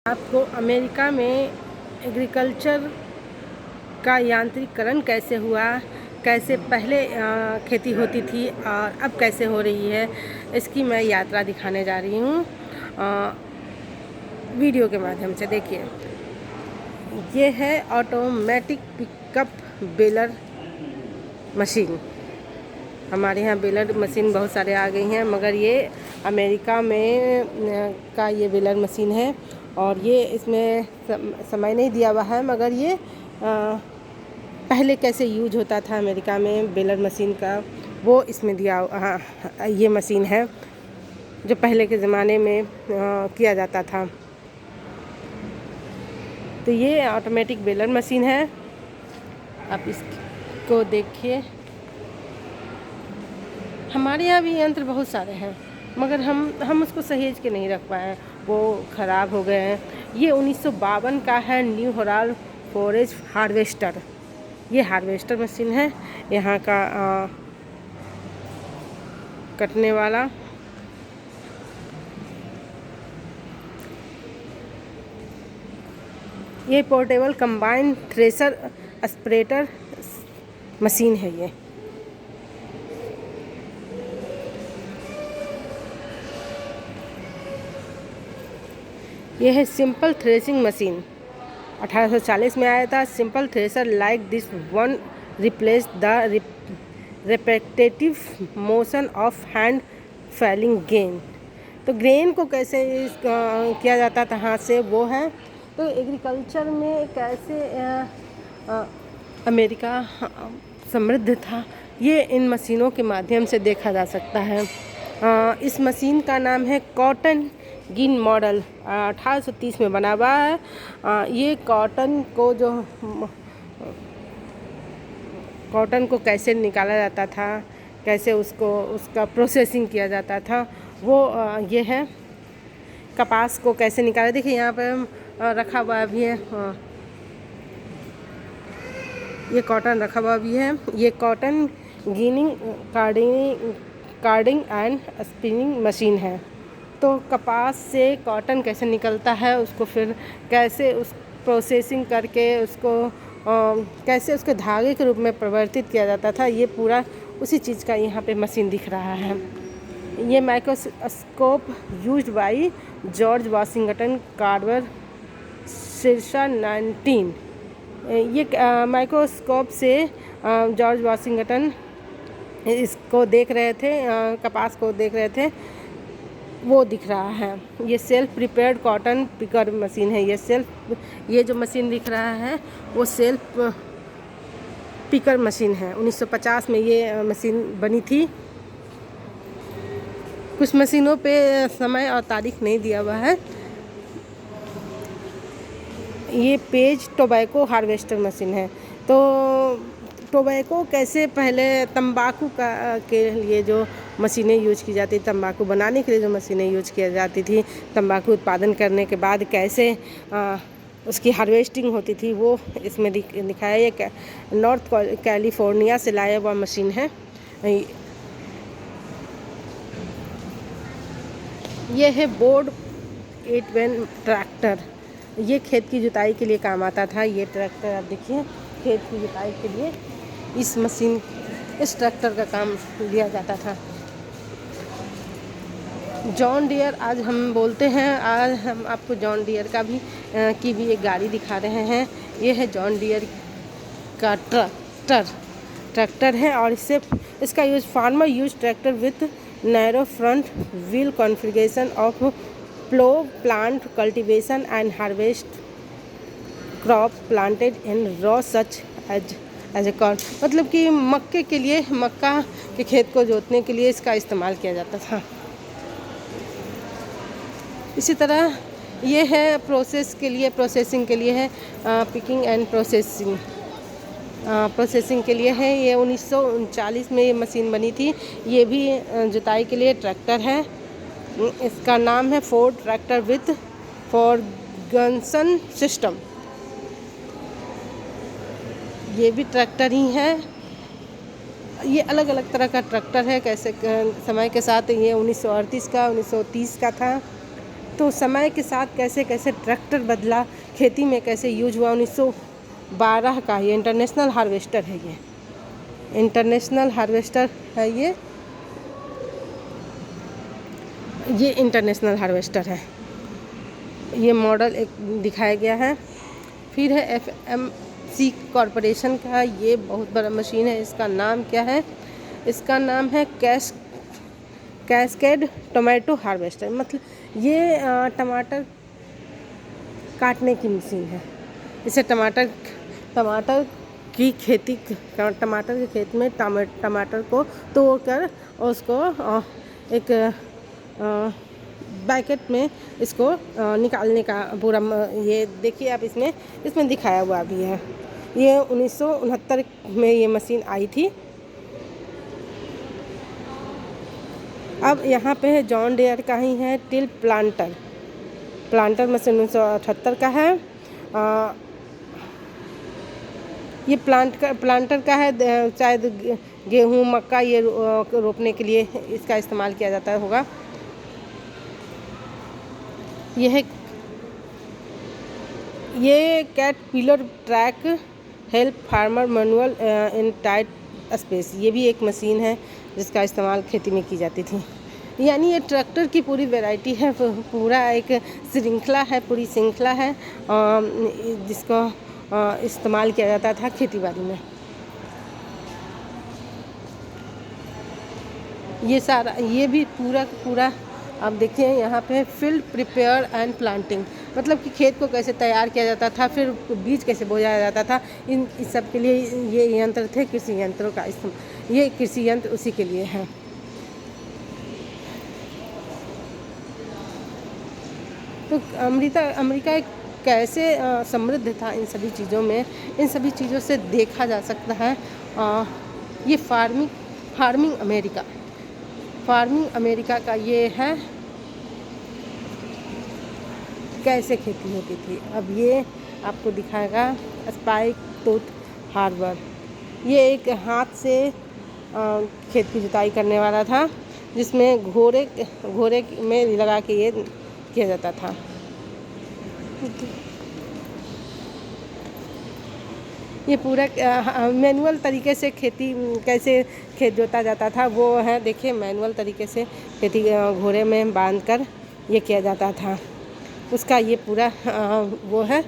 आपको अमेरिका में एग्रीकल्चर का यांत्रिकरण कैसे हुआ, कैसे पहले खेती होती थी और अब कैसे हो रही है, इसकी मैं यात्रा दिखाने जा रही हूँ वीडियो के माध्यम से। देखिए, ये है ऑटोमेटिक पिकअप बेलर मशीन। हमारे यहाँ बेलर मशीन बहुत सारे आ गई हैं, मगर ये अमेरिका में का ये बेलर मशीन है और ये इसमें समय नहीं दिया हुआ है, मगर ये पहले कैसे यूज होता था अमेरिका में बेलर मशीन का, वो इसमें दिया। हाँ, ये मशीन है जो पहले के ज़माने में किया जाता था। तो ये ऑटोमेटिक बेलर मशीन है। आप इसको देखिए। हमारे यहाँ भी यंत्र बहुत सारे हैं, मगर हम उसको सहेज के नहीं रख पाए हैं, वो ख़राब हो गए हैं। ये 1952 का है, न्यू होराल्ड फॉरेस्ट हार्वेस्टर। ये हार्वेस्टर मशीन है यहाँ का कटने वाला। ये पोर्टेबल कंबाइन थ्रेशर स्प्रेटर मशीन है। ये है सिंपल थ्रेसिंग मशीन। 1840 में आया था। Simple thresher like this one replace the repetitive motion of hand flailing grain. तो ग्रेन को कैसे किया जाता था हाथ से, वो है। तो एग्रीकल्चर में कैसे अमेरिका समृद्ध था, ये इन मशीनों के माध्यम से देखा जा सकता है। इस मशीन का नाम है कॉटन गिन मॉडल। 1830 में बना हुआ है। ये कॉटन को कैसे निकाला जाता था, कैसे उसका प्रोसेसिंग किया जाता था, वो ये है। कपास को कैसे निकाला, देखिए यहाँ पे रखा हुआ भी है। ये कॉटन रखा हुआ भी है। ये cotton ginning carding and spinning machine है। तो कपास से कॉटन कैसे निकलता है, उसको फिर कैसे उस प्रोसेसिंग करके उसको कैसे उसके धागे के रूप में परिवर्तित किया जाता था, ये पूरा उसी चीज़ का यहाँ पे मशीन दिख रहा है। ये microscope used by George Washington Carver शीर्षा 19। ये माइक्रोस्कोप से जॉर्ज वाशिंगटन इसको देख रहे थे, कपास को देख रहे थे, वो दिख रहा है। ये self prepared cotton picker machine है। ये जो मशीन दिख रहा है वो सेल्फ पिकर मशीन है। 1950 में ये मशीन बनी थी। कुछ मशीनों पे समय और तारीख नहीं दिया हुआ है। ये पेज टोबैको हार्वेस्टर मशीन है। तो टोबैको कैसे पहले तंबाकू के लिए जो मशीनें यूज की जाती, तंबाकू बनाने के लिए जो मशीनें यूज की जाती थी, तंबाकू उत्पादन करने के बाद कैसे उसकी हार्वेस्टिंग होती थी, वो इसमें दिखाया। ये नॉर्थ कैलिफोर्निया से लाया हुआ मशीन है। ये है बोर्ड 8 ट्रैक्टर। ये खेत की जुताई के लिए काम आता था। ये ट्रैक्टर आप देखिए, खेत की जुताई के लिए इस ट्रैक्टर का काम लिया जाता था। जॉन डियर आज हम बोलते हैं। आज हम आपको जॉन डियर की भी एक गाड़ी दिखा रहे हैं। ये है जॉन डियर का ट्रैक्टर है और इसका use farmer use tractor with narrow front wheel configuration of plough plant cultivation and harvest crop planted in row such as a corn. मतलब कि मक्के के लिए, मक्का के खेत को जोतने के लिए इसका इस्तेमाल किया जाता था। इसी तरह ये है प्रोसेसिंग के लिए है। पिकिंग एंड प्रोसेसिंग के लिए है। ये 1939 में ये मशीन बनी थी। ये भी जुताई के लिए ट्रैक्टर है। इसका नाम है फोर्ड ट्रैक्टर विथ फॉर्गसन सिस्टम। ये भी ट्रैक्टर ही है। ये अलग अलग तरह का ट्रैक्टर है। कैसे समय के साथ ये 1938 का 1930 का था। तो समय के साथ कैसे कैसे ट्रैक्टर बदला, खेती में कैसे यूज हुआ। 1912 का ये इंटरनेशनल हार्वेस्टर है, ये इंटरनेशनल हार्वेस्टर है, ये इंटरनेशनल हार्वेस्टर है। ये मॉडल एक दिखाया गया है। फिर है FMC कॉरपोरेशन का, ये बहुत बड़ा मशीन है। इसका नाम क्या है? इसका नाम है कैस्केड टोमेटो हार्वेस्टर। मतलब ये टमाटर काटने की मशीन है। इसे टमाटर की खेती, टमाटर के खेत में टमाटर को तोड़कर उसको एक बैकेट में इसको निकालने का पूरा ये देखिए आप, इसमें दिखाया हुआ भी है। ये 1969 में ये मशीन आई थी। अब यहाँ पे है जॉन डियर का ही है टिल प्लांटर मशीन 1978 का है। ये प्लांटर का है, शायद गेहूँ मक्का ये रोपने के लिए इसका इस्तेमाल किया जाता होगा। ये caterpillar track help farmer manual in tight space, ये भी एक मशीन है जिसका इस्तेमाल खेती में की जाती थी। यानी ये ट्रैक्टर की पूरी वैरायटी है, पूरा एक पूरी श्रृंखला है जिसको इस्तेमाल किया जाता था खेतीबाड़ी में। ये भी पूरा आप देखिए यहाँ पे फील्ड प्रिपेयर एंड प्लांटिंग, मतलब कि खेत को कैसे तैयार किया जाता था, फिर बीज कैसे बोया जाता था। इन सब के लिए ये यंत्र थे, कृषि यंत्रों का इस्तेमाल। ये कृषि यंत्र उसी के लिए है। तो अमेरिका कैसे समृद्ध था इन सभी चीज़ों में, इन सभी चीज़ों से देखा जा सकता है। ये फार्मिंग अमेरिका का ये है, कैसे खेती होती थी। अब ये आपको दिखाएगा स्पाइक टूथ हार्बर। ये एक हाथ से खेत की जुताई करने वाला था, जिसमें घोड़े में लगा के ये किया जाता था। ये पूरा मैनुअल तरीके से कैसे खेत जोता जाता था वो है। देखिए मैनुअल तरीके से खेती घोड़े में बांधकर ये किया जाता था, उसका ये पूरा वो है।